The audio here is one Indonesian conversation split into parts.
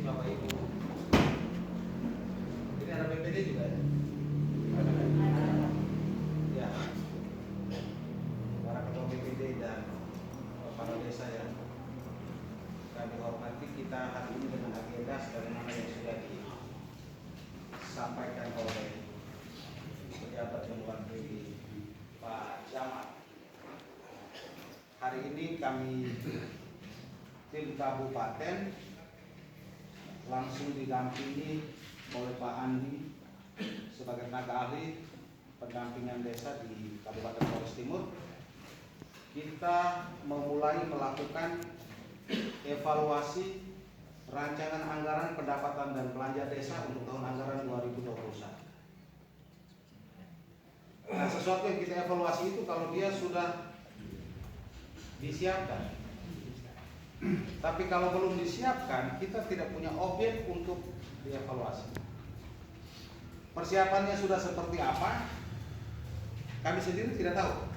Bapak Ibu. Ini ada BPD juga ya? Ya. Para ketua BPD dan kepala desa yang kami hormati, kita hari ini dengan agenda sebagaimana yang sudah disampaikan oleh pejabat yang mewakili Pak Jamal. Hari ini kami tim kabupaten langsung didampingi oleh Pak Andi sebagai tenaga ahli pendampingan desa di Kabupaten Flores Timur. Kita memulai melakukan evaluasi rancangan anggaran pendapatan dan belanja desa untuk tahun anggaran 2021. Nah, sesuatu yang kita evaluasi itu kalau dia sudah disiapkan, tapi kalau belum disiapkan, kita tidak punya objek untuk dievaluasi. Persiapannya sudah seperti apa, kami sendiri tidak tahu.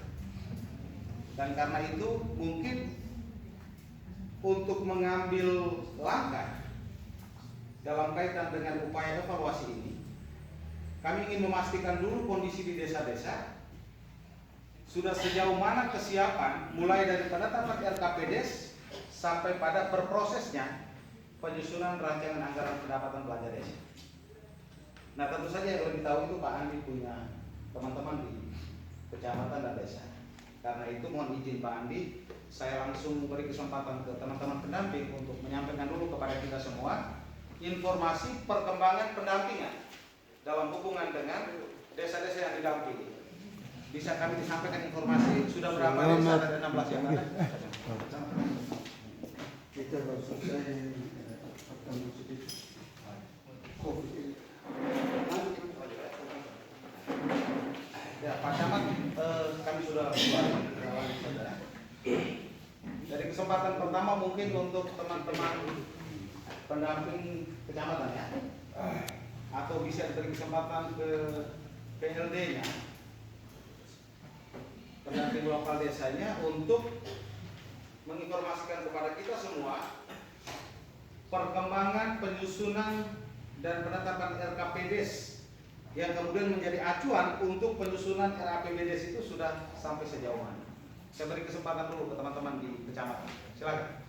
Dan karena itu mungkin untuk mengambil langkah dalam kaitan dengan upaya evaluasi ini, kami ingin memastikan dulu kondisi di desa-desa sudah sejauh mana kesiapan, mulai dari penetapan RKPDes sampai pada berprosesnya penyusunan rancangan anggaran pendapatan belanja desa. Nah, tentu saja yang lebih tahu itu Pak Andi punya teman-teman di kecamatan dan desa. Karena itu mohon izin Pak Andi, saya langsung beri kesempatan ke teman-teman pendamping untuk menyampaikan dulu kepada kita semua informasi perkembangan pendampingan dalam hubungan dengan desa-desa yang didampingi. Bisa kami disampaikan informasi sudah berapa desa, ada 16 yang ada? Kita baru selesai Ya, Pak Camat, kami sudah saudara. Dari kesempatan pertama mungkin untuk teman-teman pendamping kecamatan ya, atau bisa diberi kesempatan ke PLD-nya, pendamping lokal desanya, untuk menginformasikan kepada kita semua perkembangan penyusunan dan penetapan RKPDes yang kemudian menjadi acuan untuk penyusunan RAPBDes itu sudah sampai sejauh mana. Saya beri kesempatan dulu ke teman-teman di kecamatan. Silakan.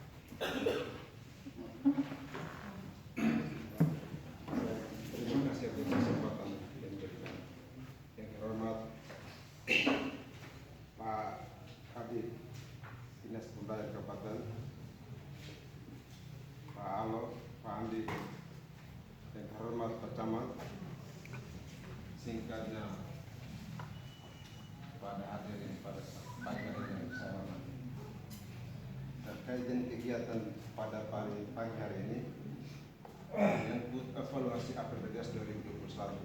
Terima kasih atas kesempatan yang diberikan. Yang terhormat Pak Kabid Dinas Pemberdayaan Kabupaten, Pak Alo, Pak Andi, yang terhormat Pak Camat, singkatnya pada hadirin pada pagi hari yang saya hormati. Terkait dengan kegiatan pada pagi hari ini menyangkut evaluasi APBDes 2021.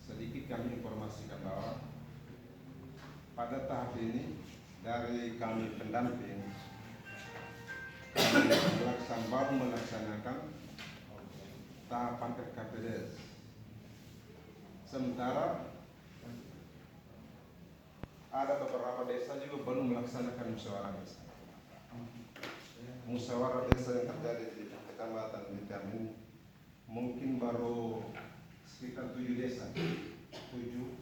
Sedikit kami informasikan bahwa pada tahap ini dari kami pendamping baru melaksanakan tahapan RKPDes. Sementara ada beberapa desa juga belum melaksanakan musyawarah desa. Musyawarah desa yang terjadi di kecamatan di kami mungkin baru sekitar 7 desa, 7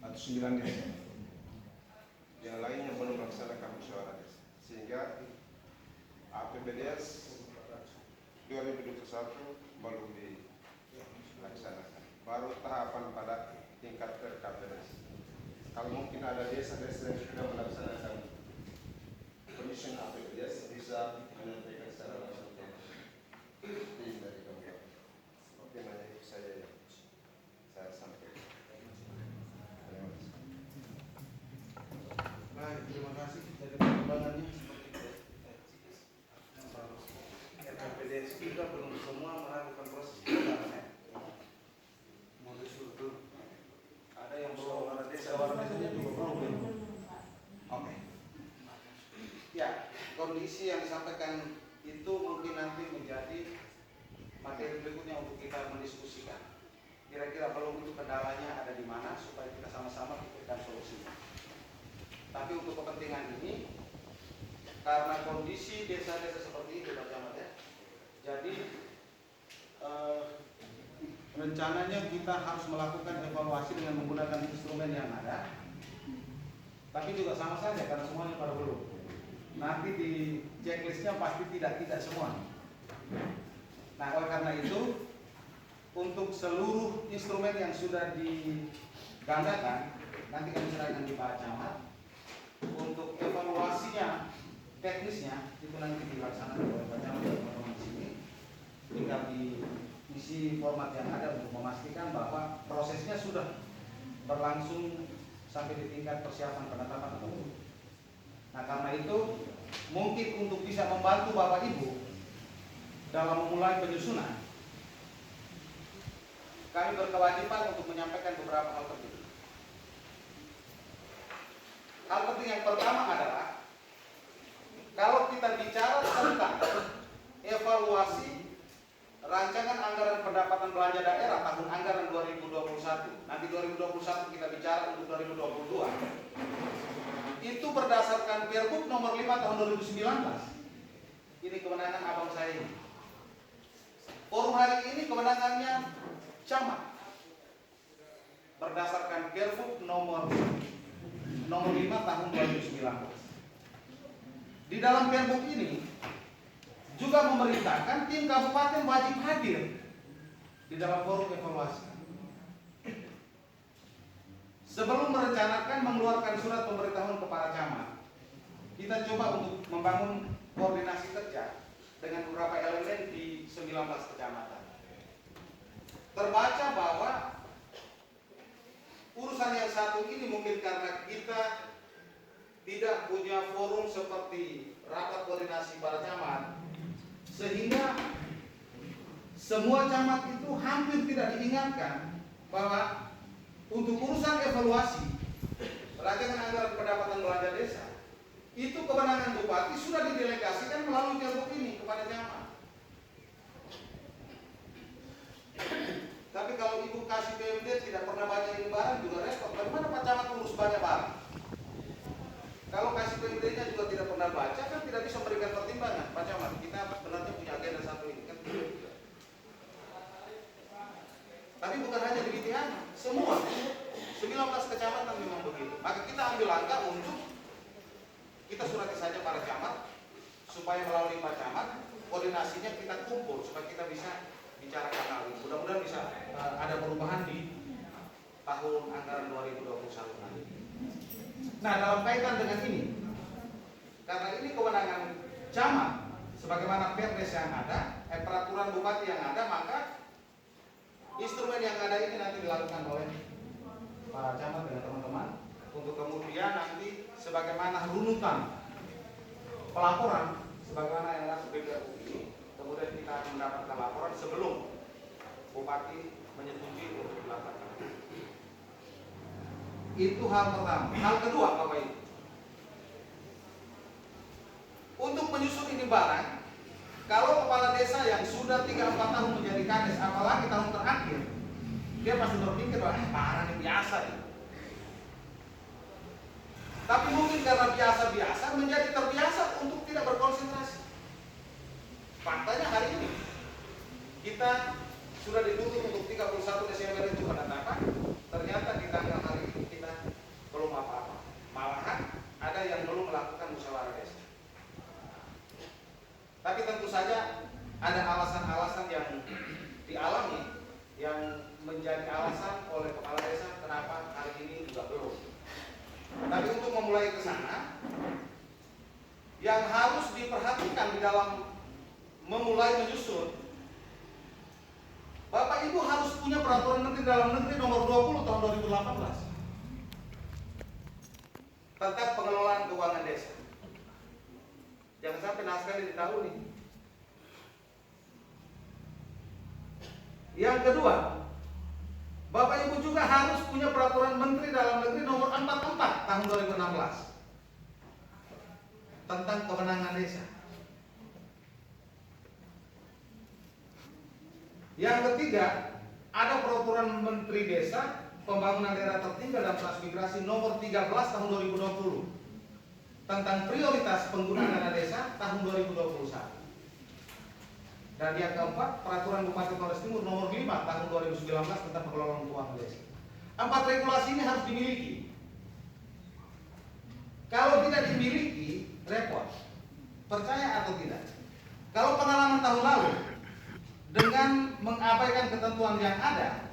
atau 9 desa. Yang lainnya belum melaksanakan musyawarah desa. Sehingga APBDes 2021 belum dilaksanakan. Baru tahapan pada tingkat RKPDes. Kalau mungkin ada desa-desa yang sudah melaksanakan penyusunan APBDes bisa menyampaikan secara langsung ke tim dari kabupaten. Oke, hanya itu saja yang saya sampaikan. Terima kasih. Baik, terima kasih dari perkembangannya. RKPDes kita belum semua melakukan proses pendaftaran. Mau disuruh ada yang belum, ada desa desanya juga belum. Oke. Ya, kondisi yang disampaikan itu mungkin nanti menjadi materi berikutnya untuk kita mendiskusikan. Kira-kira belum itu kendalanya ada di mana supaya kita sama-sama pikirkan solusinya. Tapi untuk kepentingan ini, karena kondisi desa-desa seperti itu Pak Camat ya. Jadi rencananya kita harus melakukan evaluasi dengan menggunakan instrumen yang ada. Tapi juga sama saja karena semuanya pada belum. Nanti di checklistnya pasti tidak semua. Nah oleh karena itu untuk seluruh instrumen yang sudah digandakan nanti kami serahkan di Pak Camat. Untuk evaluasinya teknisnya itu nanti dilaksanakan oleh Pak Camat dan teman-teman di sini. Tinggal diisi format yang ada untuk memastikan bahwa prosesnya sudah berlangsung sampai di tingkat persiapan penetapan atau belum. Nah karena itu mungkin untuk bisa membantu Bapak Ibu dalam memulai penyusunan, kami berkewajiban untuk menyampaikan beberapa hal penting. Hal penting yang pertama adalah kalau kita bicara tentang evaluasi rancangan anggaran pendapatan belanja daerah tahun anggaran 2021, nanti 2021 kita bicara untuk 2022, itu berdasarkan Pergub nomor 5 tahun 2019. Ini kewenangan abang saya ini. Forum hari ini kewenangannya camat. Berdasarkan Pergub nomor 5 tahun 2019. Di dalam Pergub ini juga memerintahkan tim kabupaten wajib hadir di dalam forum evaluasi. Sebelum merencanakan mengeluarkan surat pemberitahuan kepada camat, kita coba untuk membangun koordinasi kerja dengan beberapa elemen di 19 kecamatan. Terbaca bahwa urusan yang satu ini mungkin karena kita tidak punya forum seperti rapat koordinasi para camat, sehingga semua camat itu hampir tidak diingatkan bahwa untuk urusan evaluasi rancangan anggaran pendapatan belanja desa itu kewenangan bupati sudah didelegasikan melalui Pergub ini kepada camat. Tapi kalau ibu kasih PMD tidak pernah baca ini barang juga repot. Bagaimana Pak Camat urus banyak barang? Kalau kasih PMD-nya juga tidak pernah baca kan tidak bisa memberikan pertimbangan. Pak Camat, kita sebenarnya punya agenda satu ini kan. Tapi bukan hanya di BTH, semua 19 kecamatan memang begitu. Maka kita ambil langkah untuk kita surati saja para camat supaya melalui Pak Camat koordinasinya kita kumpul supaya kita bisa bicarakan hal ini. Mudah-mudahan bisa ada perubahan di tahun anggaran 2021 nanti. Nah, dalam kaitan dengan ini, karena ini kewenangan camat, sebagaimana Perdes yang ada, peraturan bupati yang ada, maka instrumen yang ada ini nanti dilakukan oleh para camat dengan teman-teman untuk kemudian nanti sebagaimana runutan pelaporan, sebagaimana yang ada di BPU ini, kemudian kita akan mendapatkan laporan sebelum bupati menyetujui untuk dilakukan. Itu hal pertama. Hal kedua, Bapak Ibu, untuk menyusun ini barang, kalau kepala desa yang sudah 3-4 tahun menjadi kades, apalagi tahun terakhir, dia pasti berpikir bahwa barang ini biasa ya. Tapi mungkin karena biasa-biasa menjadi terbiasa untuk tidak berkonsentrasi. Faktanya hari ini kita sudah ditutup untuk 31 Desember itu penetapan, ternyata di tanggal hari ini kita belum apa-apa. Malahan ada yang belum melakukan musyawarah desa. Tapi tentu saja ada alasan-alasan yang dialami yang menjadi alasan oleh kepala desa kenapa hari ini juga belum. Tapi untuk memulai ke sana, yang harus diperhatikan di dalam memulai menyusun, Bapak Ibu harus punya peraturan Menteri Dalam Negeri nomor 20 tahun 2018 tentang pengelolaan keuangan desa. Jangan sampai naskah ini ditahu nih. Yang kedua, Bapak Ibu juga harus punya peraturan Menteri Dalam Negeri nomor 44 tahun 2016 tentang kewenangan desa. Yang ketiga, ada peraturan Menteri Desa Pembangunan Daerah Tertinggal dan Transmigrasi nomor 13 tahun 2020 tentang prioritas penggunaan dana desa tahun 2021. Dan yang keempat, peraturan Bupati Flores Timur nomor 5 tahun 2019 tentang pengelolaan keuangan desa. 4 regulasi ini harus dimiliki. Kalau tidak dimiliki, repot. Percaya atau tidak? Kalau pengalaman tahun lalu dengan mengabaikan ketentuan yang ada,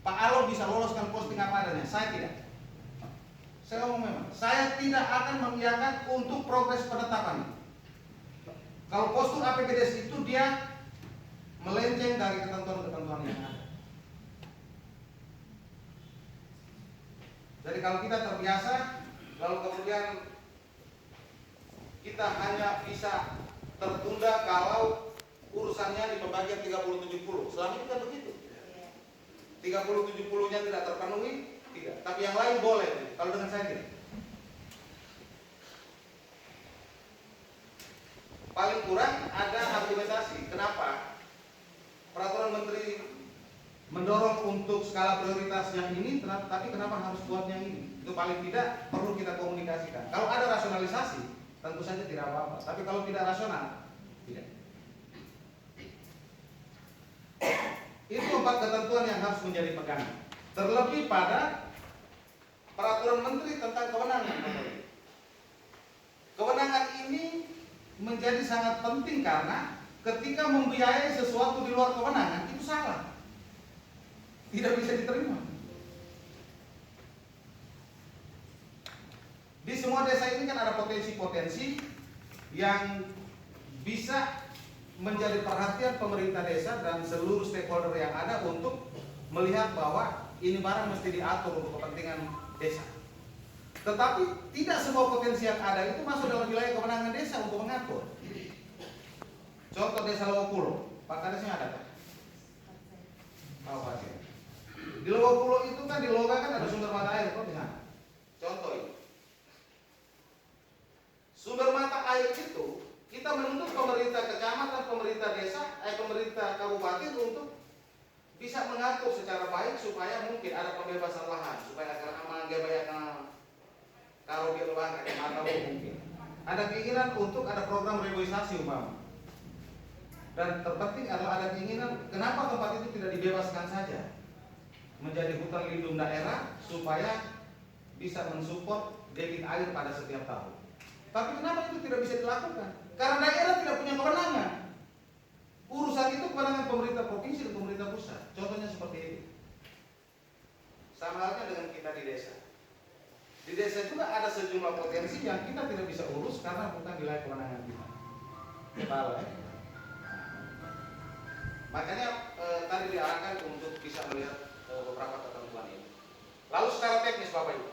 Pak Alo bisa loloskan posting apa adanya, saya tidak. Saya ngomong memang, saya tidak akan mengiyakan untuk progres penetapan. Kalau postur APBDes itu dia melenceng dari ketentuan-ketentuan yang ada. Jadi kalau kita terbiasa, lalu kemudian kita hanya bisa tertunda kalau urusannya di pembagian 30-70. Selama ini kan begitu. 30-70-nya tidak terpenuhi, tidak. Tapi yang lain boleh. Kalau dengan saya tidak. Paling kurang ada argumentasi. Kenapa peraturan menteri mendorong untuk skala prioritas yang ini, tapi kenapa harus buat yang ini? Itu paling tidak perlu kita komunikasikan. Kalau ada rasionalisasi, tentu saja tidak apa-apa. Tapi kalau tidak rasional, tidak. Itu 4 ketentuan yang harus menjadi pegangan. Terlebih pada peraturan menteri tentang kewenangan. Kewenangan ini menjadi sangat penting karena ketika membiayai sesuatu di luar kewenangan itu salah, tidak bisa diterima. Di semua desa ini kan ada potensi-potensi yang bisa menjadi perhatian pemerintah desa dan seluruh stakeholder yang ada untuk melihat bahwa ini barang mesti diatur untuk kepentingan desa. Tetapi tidak semua potensi yang ada itu masuk dalam wilayah kewenangan desa untuk mengatur. Contoh desa Lowopulo, Pak Kadesnya ada kan? Tahu Pak ya? Di Lowopulo itu kan di Loga kan ada sumber mata air, kok di sana. Contoh ini. Sumber mata air itu kita menuntut pemerintah kecamatan, pemerintah desa, pemerintah kabupaten untuk bisa mengatur secara baik supaya mungkin ada pembebasan lahan, supaya akan banyak kalau di luar atau mungkin ada keinginan untuk ada program reboisasi umpama. Dan terpenting adalah ada keinginan kenapa tempat itu tidak dibebaskan saja menjadi hutan lindung daerah supaya bisa mensupport debit air pada setiap tahun. Tapi kenapa itu tidak bisa dilakukan? Karena daerah tidak punya kewenangan. Urusan itu kewenangan pemerintah provinsi dan pemerintah pusat. Contohnya seperti itu. Sama halnya dengan kita di desa. Di desa juga ada sejumlah potensi yang kita tidak bisa urus karena bukan wilayah kewenangan kita. Kepala ya. Makanya tadi diarahkan untuk bisa melihat beberapa ketentuan ini. Lalu secara teknis Bapak Ibu,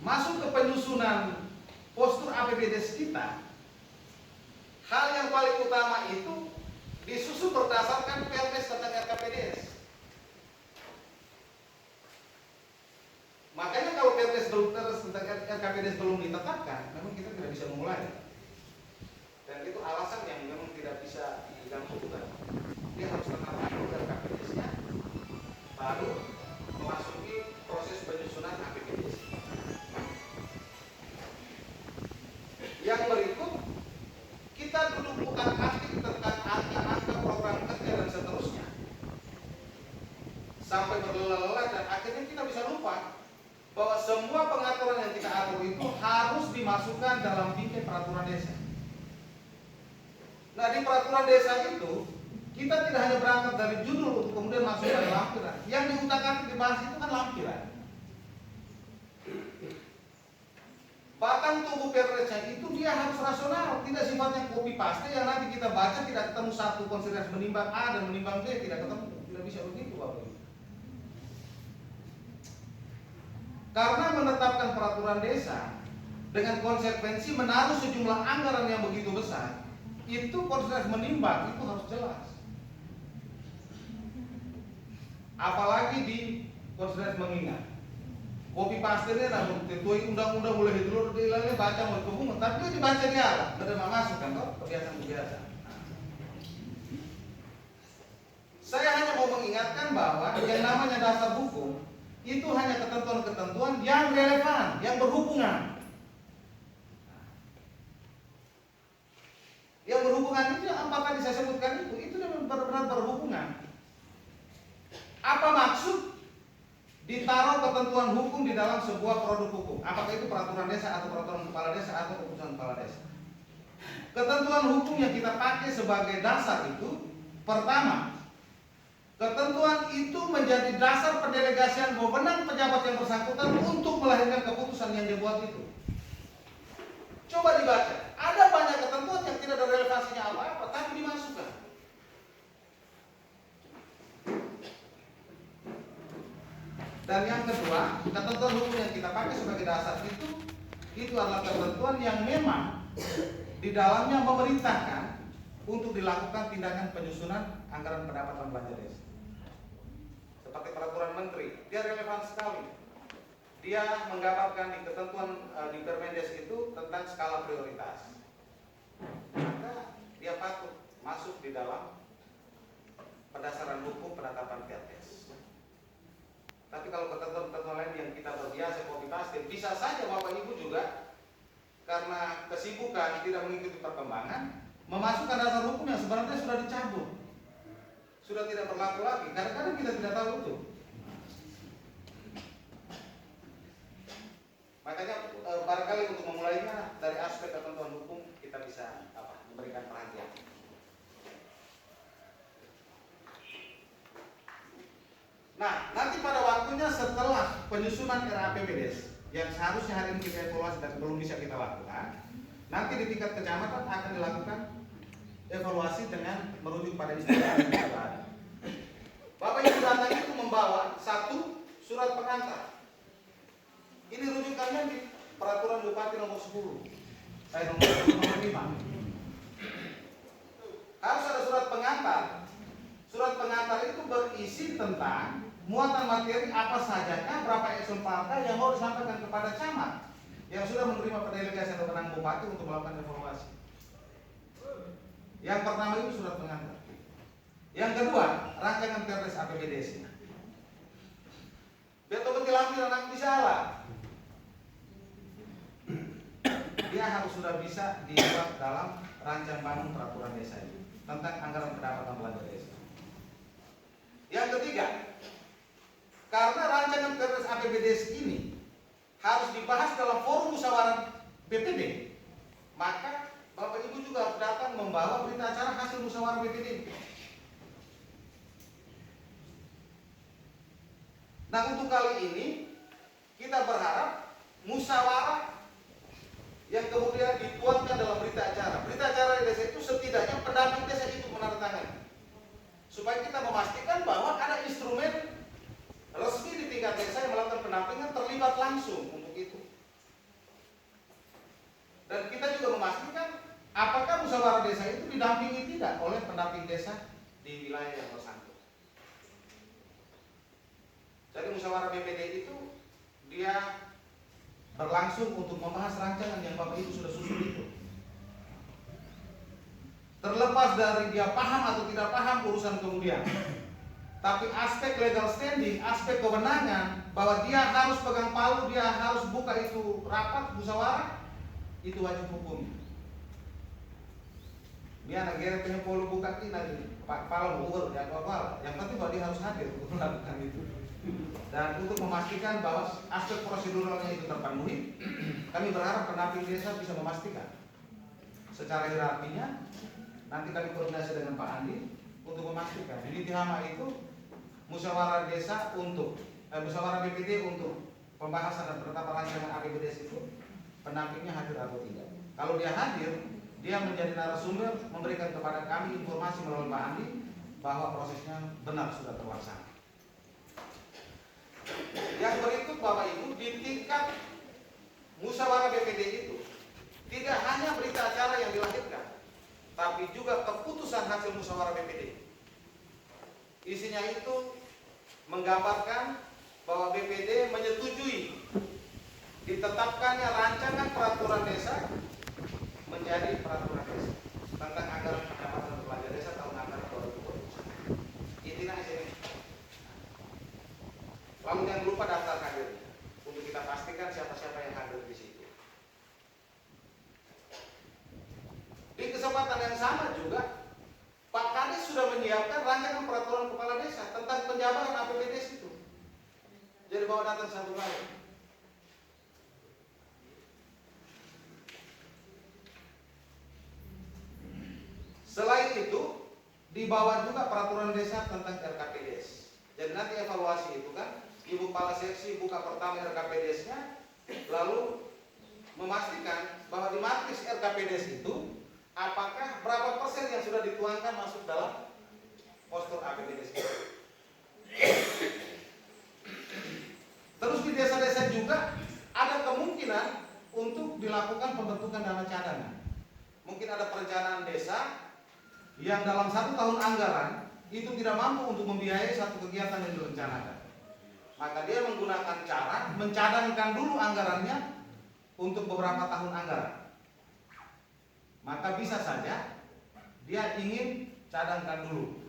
masuk ke penyusunan postur APBDes kita, hal yang paling utama itu disusun berdasarkan Perpres tentang RKPDS. Makanya kalau Perpres tentang RKPDS belum ditetapkan, memang kita tidak bisa memulai. Dan itu alasan yang memang tidak bisa diganggukan. Dia harus tetapkan RKPDS-nya, baru memasuki proses penyusunan APBDS. Yang berikut, kita duduk utak-atik tentang angka-angka program kerja dan seterusnya, sampai berlelah-lelah dan akhirnya kita bisa lupa bahwa semua pengaturan yang kita atur itu harus dimasukkan dalam bingkai peraturan desa. Nah, di peraturan desa itu kita tidak hanya berangkat dari judul untuk kemudian masuk ke lampiran. Yang diutak-atik dibahas itu kan lampiran. Bahkan tubuh Perpresnya itu dia harus rasional, tidak sifatnya copy paste yang nanti kita baca tidak ketemu satu konsiderasi menimbang A dan menimbang B, tidak ketemu, tidak bisa begitu Bapak Ibu. Karena menetapkan peraturan desa dengan konsekuensi menaruh sejumlah anggaran yang begitu besar, itu konsiderasi menimbang itu harus jelas. Apalagi di konsiderasi mengingat. Copy paste ini namun tentu undang-undang boleh dulu dilangnya baca mau kebungan, tapi itu dibaca dia lah, tidak masuk kan toh kebiasaan biasa. Saya hanya mau mengingatkan bahwa yang namanya dasar hukum itu hanya ketentuan-ketentuan yang relevan, yang berhubungan. Yang berhubungan itu apa tadi saya sebutkan itu benar-benar berhubungan. Apa maksud ditaruh ketentuan hukum di dalam sebuah produk hukum? Apakah itu peraturan desa atau peraturan kepala desa atau keputusan kepala desa? Ketentuan hukum yang kita pakai sebagai dasar itu, pertama, ketentuan itu menjadi dasar pendelegasian wewenang pejabat yang bersangkutan untuk melahirkan keputusan yang dibuat itu. Coba dibaca, ada banyak ketentuan yang tidak ada relevansinya apa-apa, tapi dimasukkan. Dan yang kedua, ketentuan hukum yang kita pakai sebagai dasar itu adalah ketentuan yang memang di dalamnya memerintahkan untuk dilakukan tindakan penyusunan anggaran pendapatan belanja desa. Seperti peraturan menteri, dia relevan sekali. Dia menggambarkan di ketentuan di Permendes itu tentang skala prioritas. Maka dia patut masuk di dalam pendasaran hukum penetapan PRDS. Tapi kalau ketentuan-ketentuan lain yang kita terbiasa copy paste, bisa saja Bapak Ibu juga karena kesibukan tidak mengikuti perkembangan, memasukkan dasar hukum yang sebenarnya sudah dicabut, sudah tidak berlaku lagi. Kadang-kadang kita tidak tahu itu. Makanya barangkali untuk memulainya dari aspek ketentuan hukum kita bisa memberikan perhatian. Nah, nanti pada waktunya setelah penyusunan RAPBDes yang seharusnya hari ini kita evaluasi dan belum bisa kita lakukan, nanti di tingkat kecamatan akan dilakukan evaluasi dengan merujuk pada istilah yang sudah ada. Bapak Ibu datang itu membawa satu surat pengantar. Ini rujukannya di peraturan Bupati nomor 10, nomor 5. Harus ada surat pengantar. Surat pengantar itu berisi tentang muatan materi apa sajakah, berapa eselon partai yang mau disampaikan kepada camat yang sudah menerima pendelegasian wewenang Bupati untuk melakukan evaluasi. Yang pertama itu surat pengantar. Yang kedua, rancangan Perdes APBDes. Betul-betul lampiran anak bisalah. Dia harus sudah bisa dibuat dalam rancang bangun peraturan desa itu tentang anggaran pendapatan belanja desa. Yang ketiga, karena rancangan Perdes APBDes ini harus dibahas dalam forum musyawarah BPD, maka Bapak Ibu juga harus datang membawa berita acara hasil musyawarah BPD. Nah, untuk kali ini kita berharap musyawarah yang kemudian dituangkan dalam berita acara. Berita acara di desa itu setidaknya pendamping desa itu menandatangani, supaya kita memastikan bahwa ada instrumen resmi di tingkat desa yang melakukan pendampingan terlibat langsung untuk itu. Dan kita juga memastikan apakah musyawarah desa itu didampingi tidak oleh pendamping desa di wilayah yang bersangkutan. Jadi musyawarah BPD itu dia berlangsung untuk membahas rancangan yang Bapak Ibu sudah susun itu. Terlepas dari dia paham atau tidak paham urusan kemudian, tapi aspek legal standing, aspek kewenangan, bahwa dia harus pegang palu, dia harus buka itu rapat musyawarah, itu wajib hukum. Dia negara punya polu buka ini, Pak Palu ukur dan apa, yang penting bahwa dia harus hadir untuk melakukan itu. Dan untuk memastikan bahwa aspek proseduralnya itu terpenuhi, kami berharap pendamping desa bisa memastikan secara hierarkinya. Nanti kami koordinasi dengan Pak Andi untuk memastikan di Tihama itu musyawarah desa untuk musyawarah BPD untuk pembahasan dan penetapan rancangan APBDes itu pendampingnya hadir atau tidak. Kalau dia hadir, dia menjadi narasumber memberikan kepada kami informasi melalui Pak Andi bahwa prosesnya benar sudah terlaksana. Yang berikut Bapak Ibu, di tingkat musyawarah BPD itu tidak hanya berita acara yang dilahirkan, tapi juga keputusan hasil musyawarah BPD. Isinya itu menggambarkan bahwa BPD menyetujui ditetapkannya rancangan peraturan desa menjadi peraturan desa tentang anggaran pendapatan belanja desa tahun anggaran 2021. Intinya ini. Lalu jangan lupa daftar kesempatan yang sama juga Pak Kades sudah menyiapkan rancangan peraturan kepala desa tentang penjabaran APBDes itu. Jadi bawa datang satu kali. Selain itu, dibawa juga peraturan desa tentang RKPDes. Jadi nanti evaluasi itu kan, Ibu Kepala Seksi buka pertama RKPDes-nya, lalu memastikan bahwa di matriks RKPDes itu apakah berapa persen yang sudah dituangkan masuk dalam postur APBDes. Terus di desa-desa juga ada kemungkinan untuk dilakukan pembentukan dana cadangan. Mungkin ada perencanaan desa yang dalam 1 tahun anggaran itu tidak mampu untuk membiayai satu kegiatan yang direncanakan. Maka dia menggunakan cara mencadangkan dulu anggarannya untuk beberapa tahun anggaran. Maka bisa saja dia ingin cadangkan dulu.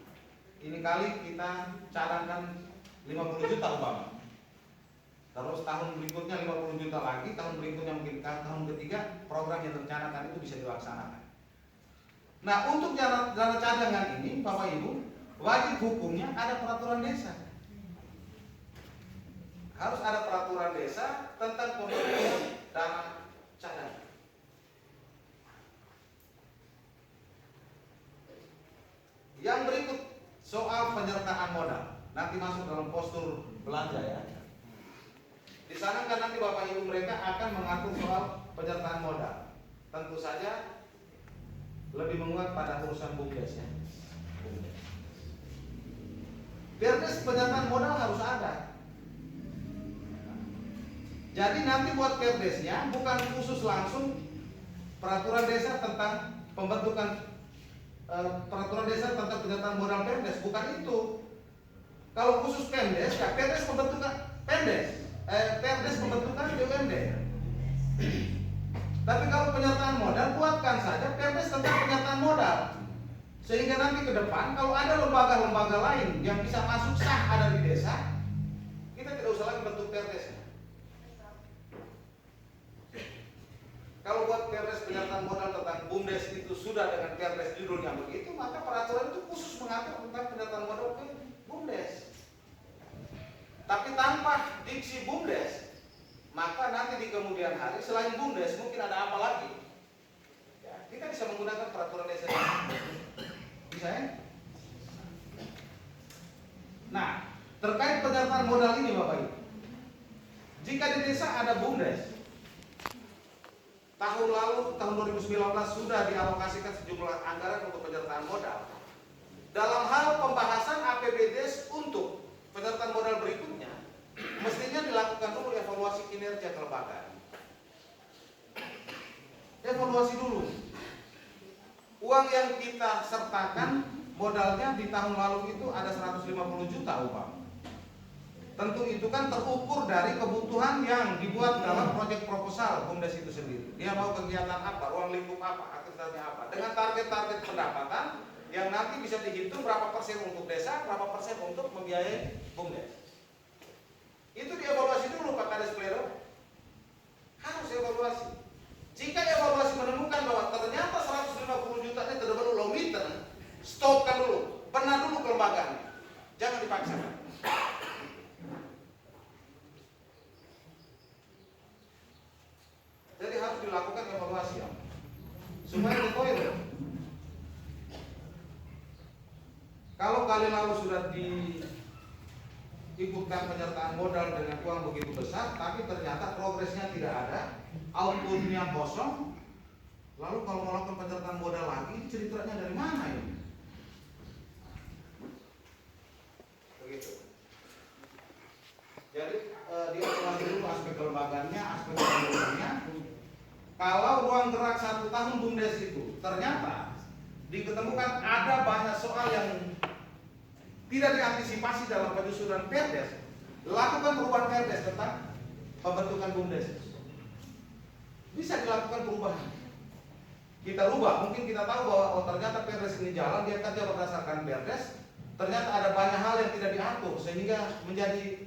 Ini kali kita cadangkan 50 juta umpama. Terus tahun berikutnya 50 juta lagi, tahun berikutnya mungkin tahun ketiga program yang direncanakan itu bisa dilaksanakan. Nah, untuk dana cadangan ini Bapak Ibu, wajib hukumnya ada peraturan desa. Harus ada peraturan desa tentang pembentukan dana cadangan. Yang berikut soal penyertaan modal. Nanti masuk dalam postur belanja ya. Di sana kan nanti Bapak Ibu mereka akan mengatur soal penyertaan modal. Tentu saja lebih menguat pada urusan BUMDes ya. Perdes penyertaan modal harus ada. Jadi nanti buat perdesnya bukan khusus langsung peraturan desa tentang pembentukan peraturan desa tentang penyertaan modal perdes, bukan itu. Kalau khusus Pemdes, ya perdes pembentukan perdes pembentukan BUMD. Tapi kalau penyertaan modal, buatkan saja perdes tentang penyertaan modal. Sehingga nanti ke depan kalau ada lembaga-lembaga lain yang bisa masuk sah ada di desa, kita tidak usah lagi bentuk perdes. Kalau buat perdes penyertaan modal tentang BUMDes itu sudah dengan perdes judulnya begitu, maka peraturan itu khusus mengatur tentang penyertaan modal ke BUMDes. Tapi tanpa diksi BUMDes, maka nanti di kemudian hari selain BUMDes mungkin ada apa lagi? Ya, kita bisa menggunakan peraturan desa. Bisa ya? Nah, terkait penyertaan modal ini Bapak Ibu, jika di desa ada BUMDes, tahun lalu tahun 2019 sudah dialokasikan sejumlah anggaran untuk penyertaan modal. Dalam hal pembahasan APBDes untuk penyertaan modal berikutnya, mestinya dilakukan dulu evaluasi kinerja kelembagaan. Evaluasi dulu. Uang yang kita sertakan modalnya di tahun lalu itu ada 150 juta umpama. Tentu itu kan terukur dari kebutuhan yang dibuat dalam proyek proposal BUMDes itu sendiri. Dia mau kegiatan apa, ruang lingkup apa, aktivitasnya apa, dengan target-target pendapatan yang nanti bisa dihitung berapa persen untuk desa, berapa persen untuk membiayai BUMDes. Itu dievaluasi dulu Pak Kades Plero. Harus evaluasi. Jika evaluasi menemukan bahwa ternyata 150 juta ini benar-benar low meter, stopkan dulu, benar dulu kelembagaannya. Jangan dipaksakan. Jadi harus dilakukan evaluasi ya, supaya detail. Kalau kali lalu sudah diikutkan penyertaan modal dengan uang begitu besar, tapi ternyata progresnya tidak ada, outputnya kosong, lalu kalau melakukan penyertaan modal lagi, ceritanya dari mana ini? Begitu. Jadi dievaluasi dulu aspek kelembagaannya, aspek pendapatnya. Kalau ruang gerak 1 tahun BUMDes itu ternyata diketemukan ada banyak soal yang tidak diantisipasi dalam penyusunan perdes, lakukan perubahan perdes tentang pembentukan BUMDes. Bisa dilakukan perubahan. Kita rubah, mungkin kita tahu bahwa oh, ternyata perdes ini jalan, dia kerja berdasarkan perdes. Ternyata ada banyak hal yang tidak diatur sehingga menjadi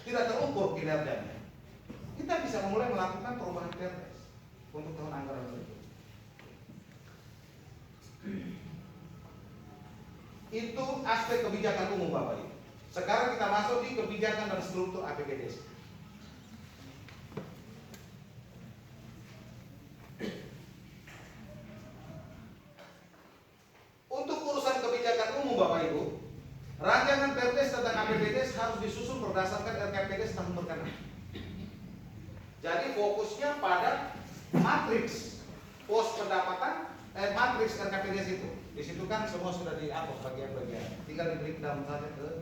tidak terukur kinerjanya. Kita bisa mulai melakukan perubahan perdes untuk tahun anggaran berikutnya. Itu aspek kebijakan umum Bapak Ibu. Sekarang kita masuk di kebijakan dan struktur APBD. Untuk urusan kebijakan umum Bapak Ibu, rancangan Perdes tentang APBD harus disusun berdasarkan RKPD tahun berkenaan. Jadi fokusnya pada matriks pos pendapatan, matriks RKPD itu. Di situ kan semua sudah diatur bagian-bagian. Tinggal diberi dalam saja ke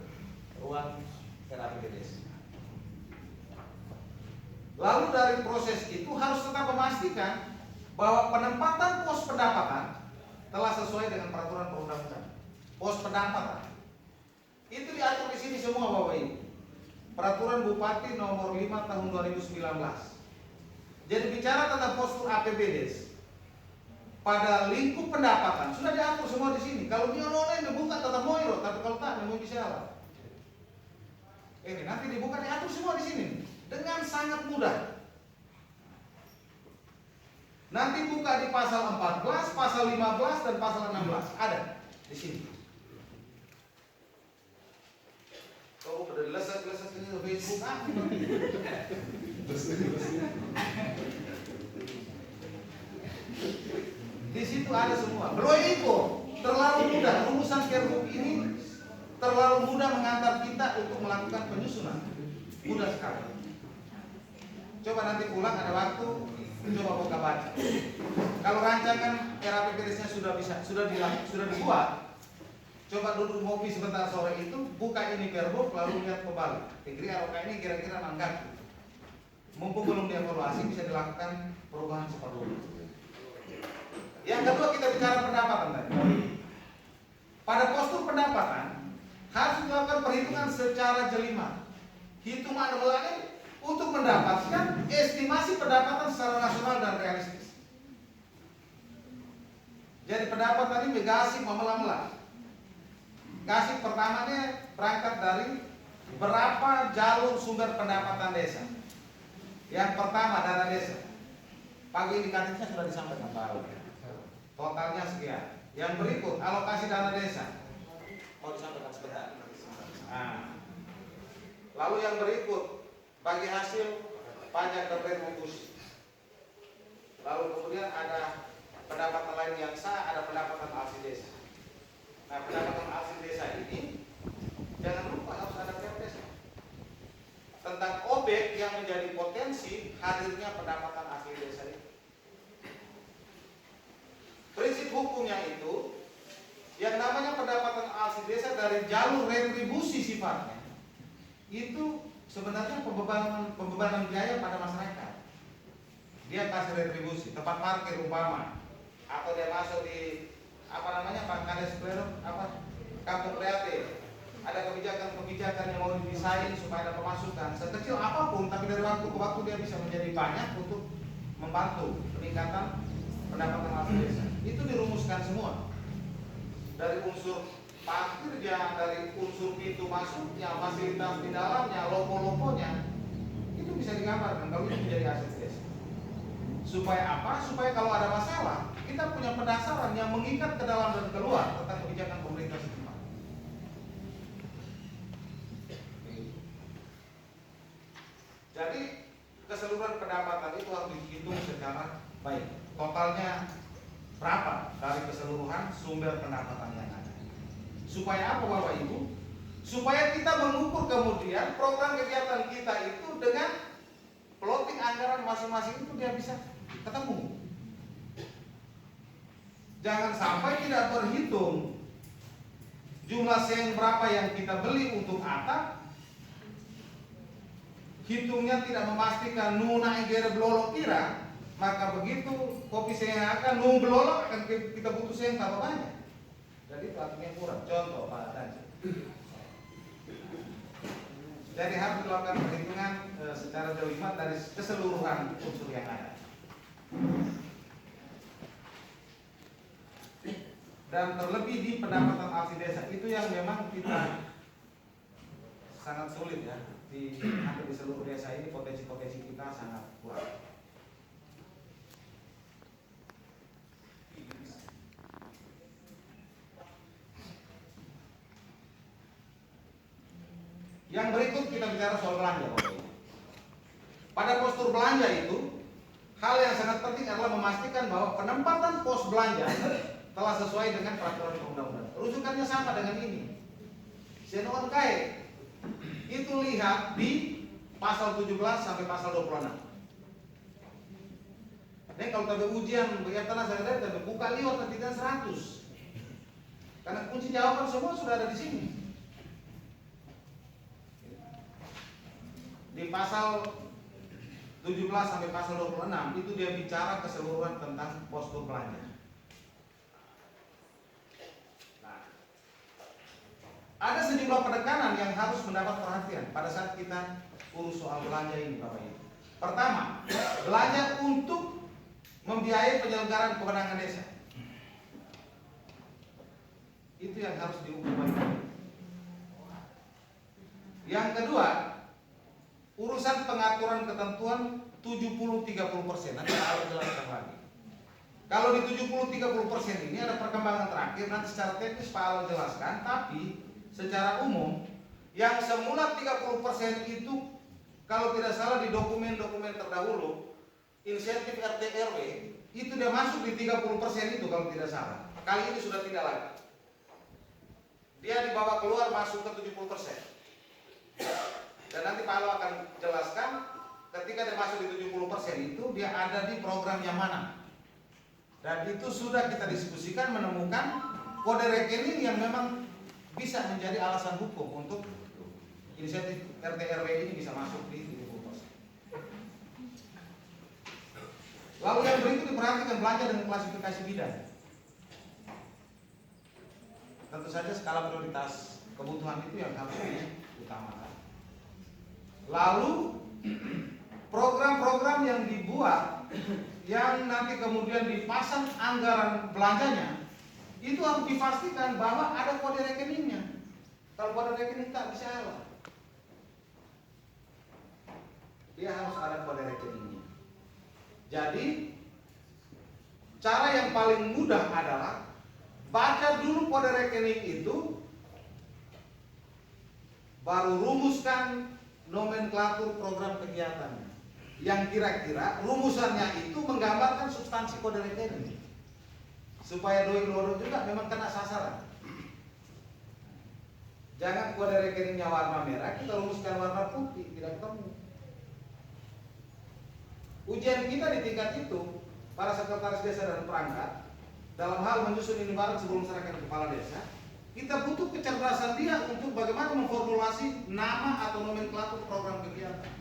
ruang RKPD. Lalu dari proses itu harus tetap memastikan bahwa penempatan pos pendapatan telah sesuai dengan peraturan perundang-undangan. Pos pendapatan itu diatur di sini semua Bapak Ibu. Peraturan Bupati nomor 5 tahun 2019. Jadi bicara tentang postur APBD pada lingkup pendapatan sudah diatur semua di sini. Kalau dia online dibuka tetap moiro, tapi kalau tak mau bisa. Ini nanti dibuka diatur semua di sini dengan sangat mudah. Nanti buka di pasal 14, pasal 15 dan pasal 16 ada di sini. Kau udah lesat-lesat ini Facebook Di situ ada semua. Belum itu terlalu mudah rumusan Pergub ini terlalu mudah mengantar kita untuk melakukan penyusunan. Mudah sekali. Coba nanti pulang ada waktu, coba buka baca. Kalau rancangan RAPBD-nya sudah dibuat, coba duduk ngopi sebentar sore itu, buka ini Pergub lalu lihat kembali. Kira-kira ini kira-kira nanggap. Mumpung belum dievaluasi bisa dilakukan perubahan seperti itu. Yang kedua kita bicara pendapatan tadi. Pada postur pendapatan harus dilakukan perhitungan secara jelimet. Hitungan ulangan untuk mendapatkan estimasi pendapatan secara nasional dan realistis. Jadi pendapatan ini gasik memelang-melang. Gasik pertamanya berangkat dari berapa jalur sumber pendapatan desa. Yang pertama dana desa. Pagi indikatifnya sudah disampaikan Pak. Totalnya sekian. Yang berikut alokasi dana desa. Mau disampaikan sebentar. Nah. Lalu yang berikut bagi hasil pajak dan retribusi. Lalu kemudian ada pendapatan lain yang sah, ada pendapatan asli desa. Nah, pendapatan asli desa ini jangan lupa harus ada perdes tentang objek yang menjadi potensi hadirnya pendapatan asli desa ini. Prinsip hukumnya itu yang namanya pendapatan asli desa dari jalur retribusi sifatnya itu sebenarnya pembebanan biaya pada masyarakat. Dia kasih retribusi, tempat parkir umpama, atau dia masuk di Pak Kades kampung kreatif. Ada kebijakan yang mau didesain supaya ada pemasukan sekecil apapun, tapi dari waktu ke waktu dia bisa menjadi banyak untuk membantu peningkatan pendapatan asli desa. Itu dirumuskan semua dari unsur parkirnya, dari unsur pintu masuknya, fasilitas di dalamnya, lopo-loponya, itu bisa digambarkan kalau itu menjadi aset desa. Supaya apa? Supaya kalau ada masalah, kita punya pendasaran yang mengikat ke dalam dan keluar tentang kebijakan pemerintah setempat. Jadi keseluruhan pendapatan itu harus dihitung secara baik. Totalnya berapa dari keseluruhan sumber pendapatan yang ada. Supaya apa Bapak Ibu? Supaya kita mengukur kemudian program kegiatan kita itu dengan plotting anggaran masing-masing itu dia bisa ketemu. Jangan sampai tidak berhitung jumlah seng berapa yang kita beli untuk atap, hitungnya tidak memastikan nuna igere belolok kira, maka begitu kopi seng akan nung belolok akan kita butuh seng tambah banyak. Jadi platnya kurang. Contoh Pak Danji. Jadi harus dilakukan perhitungan secara jelimet dari keseluruhan unsur yang ada. Dan terlebih di pendapatan asli desa itu yang memang kita sangat sulit ya di hampir di seluruh desa ini potensi-potensi kita sangat kurang. Yang berikut kita bicara soal belanja. Pada postur belanja itu, hal yang sangat penting adalah memastikan bahwa penempatan pos belanja telah sesuai dengan peraturan perundang-undangan. Rujukannya sama dengan ini. Senuan kae itu lihat di pasal 17 sampai pasal 26. Ini kalau tadi ujian berkaitan saya tadi buka liwat nanti kan 100. Karena kunci jawaban semua sudah ada di sini. Di pasal 17 sampai pasal 26 itu dia bicara keseluruhan tentang postur belanja. Nah, ada sejumlah penekanan yang harus mendapat perhatian pada saat kita urus soal belanja ini, Bapak Ibu. Pertama, belanja untuk membiayai penyelenggaraan kewenangan desa. Itu yang harus diukur baik-baik. Yang kedua, urusan pengaturan ketentuan 70-30%. Nanti akan jelaskan lagi. Kalau di 70-30% ini ada perkembangan terakhir, nanti secara teknis Pak Al jelaskan, tapi secara umum yang semula 30% itu kalau tidak salah di dokumen-dokumen terdahulu insentif RT RW itu dia masuk di 30% itu kalau tidak salah. Kali ini sudah tidak lagi. Dia dibawa keluar masuk ke 70%. Dan nanti Pak Alo akan jelaskan ketika dia masuk di 70% itu dia ada di program yang mana. Dan itu sudah kita diskusikan menemukan kode rekening yang memang bisa menjadi alasan hukum untuk insentif RT RW ini bisa masuk di 70%. Lalu yang berikut diperhatikan belanja dengan klasifikasi bidang. Tentu saja skala prioritas kebutuhan itu yang harus diutamakan. Lalu program-program yang dibuat yang nanti kemudian dipasang anggaran belanjanya itu harus dipastikan bahwa ada kode rekeningnya. Kalau kode rekening tak bisa salah. Dia harus ada kode rekeningnya. Jadi cara yang paling mudah adalah baca dulu kode rekening itu, baru rumuskan nomenklatur program kegiatan yang kira-kira rumusannya itu menggambarkan substansi kode rekening supaya doi-doi juga memang kena sasaran. Jangan kode rekeningnya warna merah kita rumuskan warna putih, tidak ketemu. Ujian kita di tingkat itu para sekretaris desa dan perangkat dalam hal menyusun ini barang sebelum serahkan ke kepala desa, kita butuh kecerdasan dia untuk bagaimana memformulasi nama atau nomenklatur program kegiatan.